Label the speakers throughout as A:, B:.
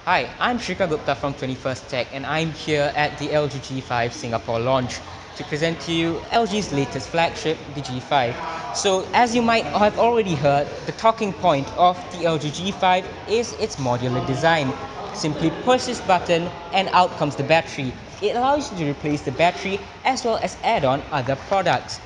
A: Hi, I'm Shrika Gupta from 21st Tech and I'm here at the LG G5 Singapore launch to present to you LG's latest flagship, the G5. So as you might have already heard, the talking point of the LG G5 is its modular design. Simply push this button and out comes the battery. It allows you to replace the battery as well as add on other products.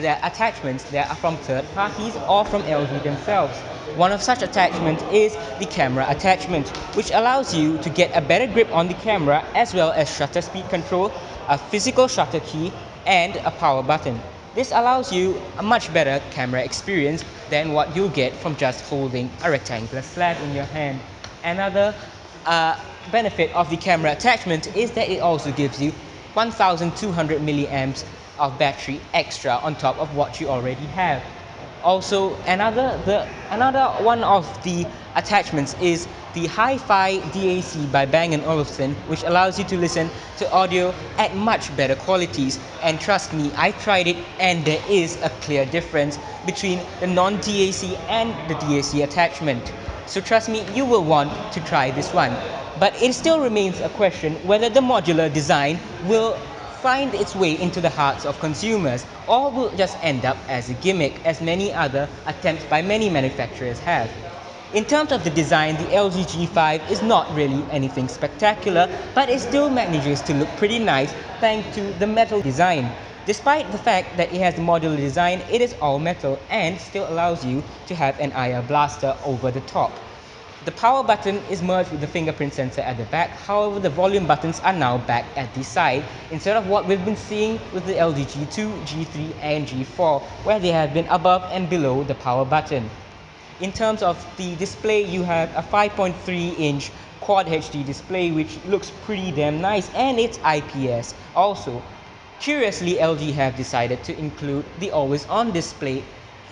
A: There are attachments that are from third parties or from LG themselves. One of such attachments is the camera attachment, which allows you to get a better grip on the camera as well as shutter speed control, a physical shutter key, and a power button. This allows you a much better camera experience than what you'll get from just holding a rectangular slab in your hand. Another benefit of the camera attachment is that it also gives you 1200 milliamps of battery extra on top of what you already have. Also, another one of the attachments is the Hi-Fi DAC by Bang& Olufsen, which allows you to listen to audio at much better qualities. And trust me, I tried it and there is a clear difference between the non-DAC and the DAC attachment. So trust me, you will want to try this one. But it still remains a question whether the modular design will find its way into the hearts of consumers or will just end up as a gimmick as many other attempts by many manufacturers have. In terms of the design, the LG G5 is not really anything spectacular, but it still manages to look pretty nice thanks to the metal design. Despite the fact that it has the modular design, it is all metal and still allows you to have an IR blaster over the top. The power button is merged with the fingerprint sensor at the back, however the volume buttons are now back at the side instead of what we've been seeing with the LG G2, G3 and G4 where they have been above and below the power button. In terms of the display, you have a 5.3-inch Quad HD display which looks pretty damn nice and it's IPS also. Curiously, LG have decided to include the always on display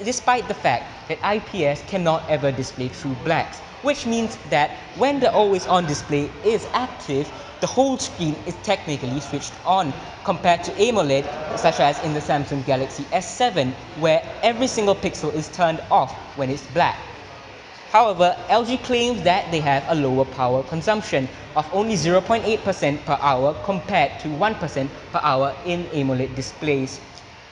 A: despite the fact that IPS cannot ever display true blacks, which means that when the always on display is active, the whole screen is technically switched on compared to AMOLED such as in the Samsung Galaxy S7 where every single pixel is turned off when it's black. However, LG claims that they have a lower power consumption of only 0.8% per hour compared to 1% per hour in AMOLED displays.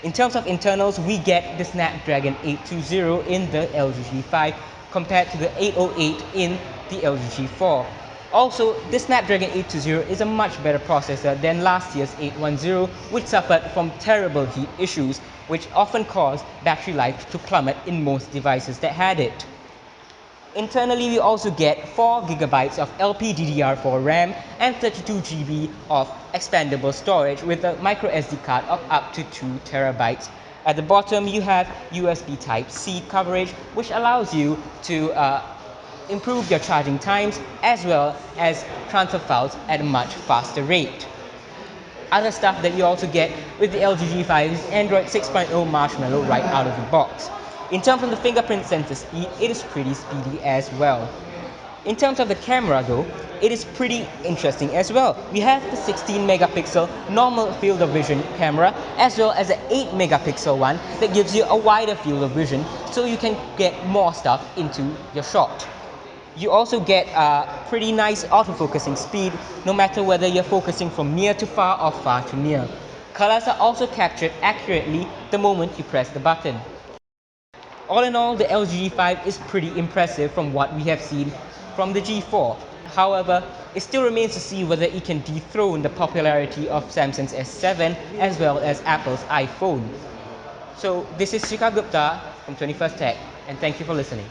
A: In terms of internals, we get the Snapdragon 820 in the LG G5 compared to the 808 in the LG G4. Also, the Snapdragon 820 is a much better processor than last year's 810, which suffered from terrible heat issues, which often caused battery life to plummet in most devices that had it. Internally, we also get 4GB of LPDDR4 RAM and 32GB of expandable storage with a micro SD card of up to 2TB. At the bottom, you have USB Type-C coverage, which allows you to improve your charging times as well as transfer files at a much faster rate. Other stuff that you also get with the LG G5 is Android 6.0 Marshmallow right out of the box. In terms of the fingerprint sensor speed, it is pretty speedy as well. In terms of the camera though, it is pretty interesting as well. We have the 16 megapixel normal field of vision camera as well as an 8 megapixel one that gives you a wider field of vision so you can get more stuff into your shot. You also get a pretty nice autofocusing speed no matter whether you're focusing from near to far or far to near. Colors are also captured accurately the moment you press the button. All in all, the LG G5 is pretty impressive from what we have seen from the G4. However, it still remains to see whether it can dethrone the popularity of Samsung's S7 as well as Apple's iPhone. So this is Shikha Gupta from 21st Tech and thank you for listening.